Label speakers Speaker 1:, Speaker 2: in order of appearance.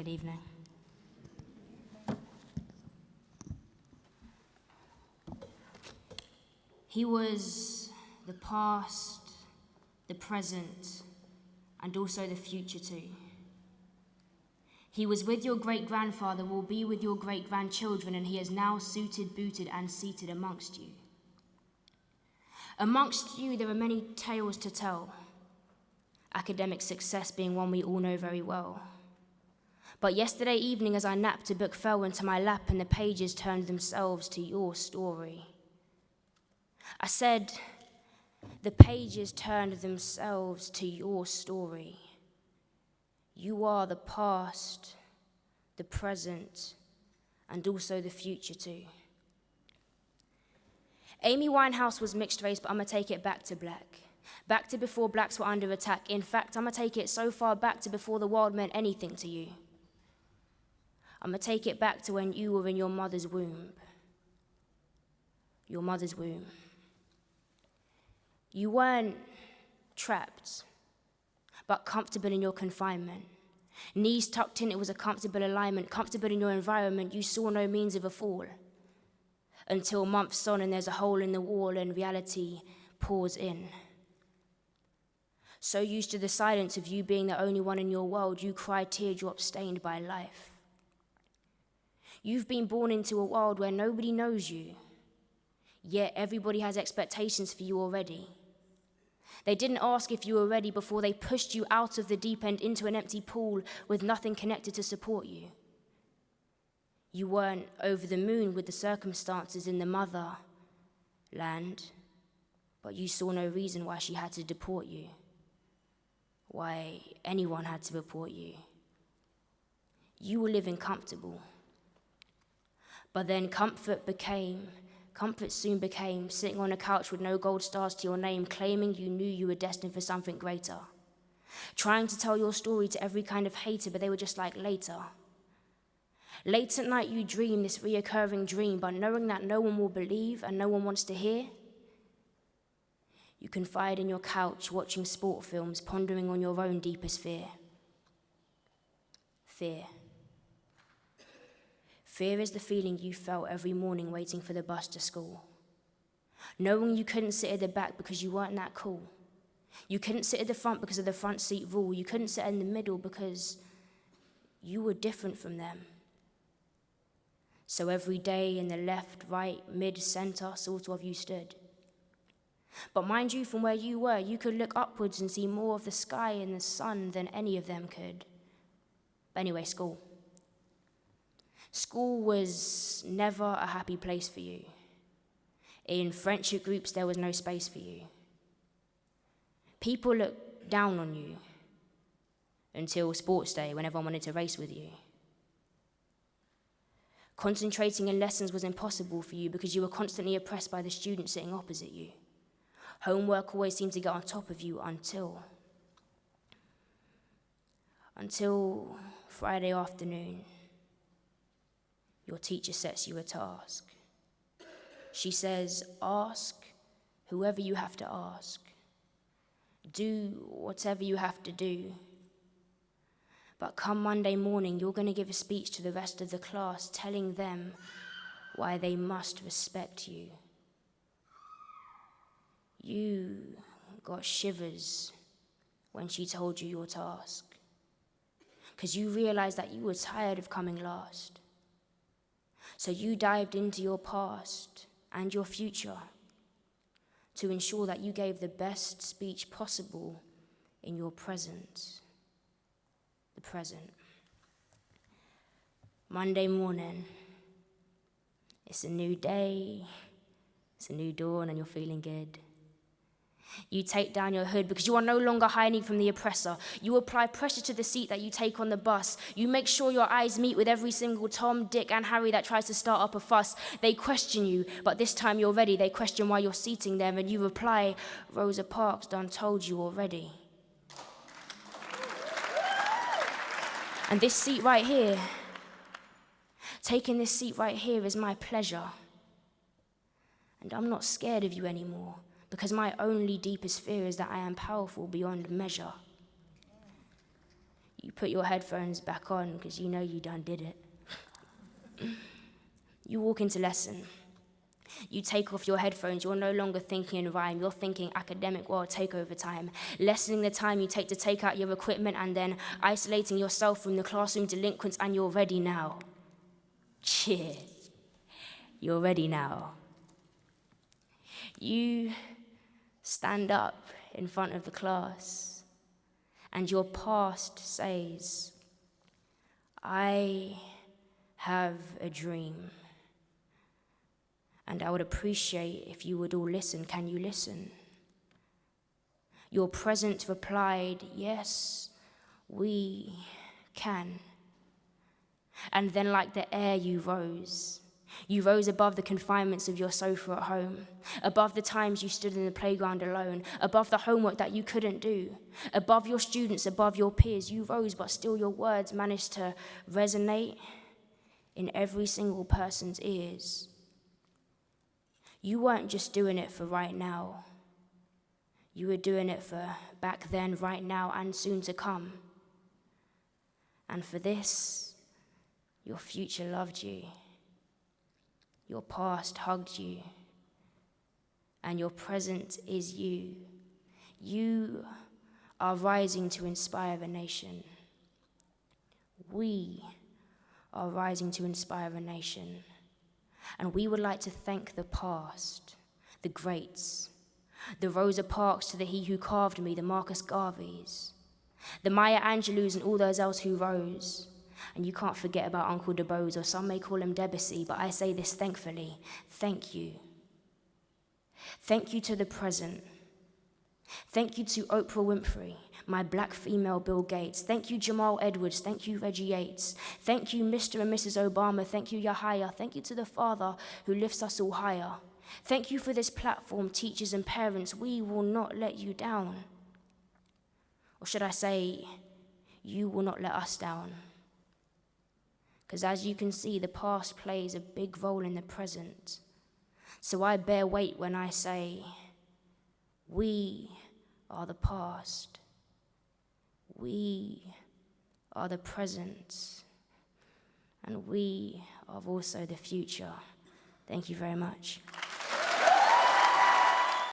Speaker 1: Good evening. He was the past, the present, and also the future too. He was with your great-grandfather, will be with your great-grandchildren, and he is now suited, booted, and seated amongst you. Amongst you, there are many tales to tell, academic success being one we all know very well. But yesterday evening, as I napped, a book fell into my lap and the pages turned themselves to your story. I said, the pages turned themselves to your story. You are the past, the present, and also the future too. Amy Winehouse was mixed race, but I'm gonna take it back to black. Back to before blacks were under attack. In fact, I'm gonna take it so far back to before the world meant anything to you. I'm gonna take it back to when you were in your mother's womb. Your mother's womb. You weren't trapped, but comfortable in your confinement. Knees tucked in, it was a comfortable alignment. Comfortable in your environment, you saw no means of a fall. Until months on and there's a hole in the wall and reality pours in. So used to the silence of you being the only one in your world, you cry teardrops stained by life. You've been born into a world where nobody knows you, yet everybody has expectations for you already. They didn't ask if you were ready before they pushed you out of the deep end into an empty pool with nothing connected to support you. You weren't over the moon with the circumstances in the motherland, but you saw no reason why she had to deport you, why anyone had to report you. You were living comfortable. But then comfort soon became sitting on a couch with no gold stars to your name, claiming you knew you were destined for something greater. Trying to tell your story to every kind of hater, but they were just like later. Late at night you dream this reoccurring dream, but knowing that no one will believe and no one wants to hear, you confide in your couch watching sport films, pondering on your own deepest fear. Fear. Fear is the feeling you felt every morning waiting for the bus to school. Knowing you couldn't sit at the back because you weren't that cool. You couldn't sit at the front because of the front seat rule. You couldn't sit in the middle because you were different from them. So every day in the left, right, mid, center, sort of you stood. But mind you, from where you were, you could look upwards and see more of the sky and the sun than any of them could. But anyway, school. School was never a happy place for you. In friendship groups, there was no space for you. People looked down on you until sports day when everyone wanted to race with you. Concentrating in lessons was impossible for you because you were constantly oppressed by the student sitting opposite you. Homework always seemed to get on top of you until Friday afternoon. Your teacher sets you a task. She says, ask whoever you have to ask. Do whatever you have to do. But come Monday morning, you're going to give a speech to the rest of the class telling them why they must respect you. You got shivers when she told you your task, because you realized that you were tired of coming last. So you dived into your past and your future to ensure that you gave the best speech possible in your present, the present. Monday morning, it's a new day, it's a new dawn, and you're feeling good. You take down your hood because you are no longer hiding from the oppressor. You apply pressure to the seat that you take on the bus. You make sure your eyes meet with every single Tom, Dick, and Harry that tries to start up a fuss. They question you, but this time you're ready. They question why you're seating there, and you reply, Rosa Parks done told you already. And this seat right here, taking this seat right here is my pleasure. And I'm not scared of you anymore, because my only deepest fear is that I am powerful beyond measure. You put your headphones back on because you know you done did it. You walk into lesson. You take off your headphones, you're no longer thinking in rhyme, you're thinking academic world takeover time. Lessening the time you take out your equipment and then isolating yourself from the classroom delinquents, and you're ready now. Cheer. You're ready now. You stand up in front of the class and your past says, I have a dream. And I would appreciate if you would all listen. Can you listen? Your present replied, yes, we can. And then like the air you rose. You rose above the confinements of your sofa at home, above the times you stood in the playground alone, above the homework that you couldn't do, above your students, above your peers. You rose, but still your words managed to resonate in every single person's ears. You weren't just doing it for right now. You were doing it for back then, right now, and soon to come. And for this, your future loved you. Your past hugged you. And your present is you. You are rising to inspire a nation. We are rising to inspire a nation. And we would like to thank the past, the greats, the Rosa Parks to the he who carved me, the Marcus Garveys, the Maya Angelou's and all those else who rose. And you can't forget about Uncle DeBose, or some may call him Debussy, but I say this thankfully, thank you. Thank you to the present. Thank you to Oprah Winfrey, my black female Bill Gates. Thank you, Jamal Edwards. Thank you, Reggie Yates. Thank you, Mr. and Mrs. Obama. Thank you, Yahya. Thank you to the Father who lifts us all higher. Thank you for this platform, teachers and parents. We will not let you down. Or should I say, you will not let us down. Because as you can see, the past plays a big role in the present. So I bear weight when I say, we are the past. We are the present. And we are also the future. Thank you very much.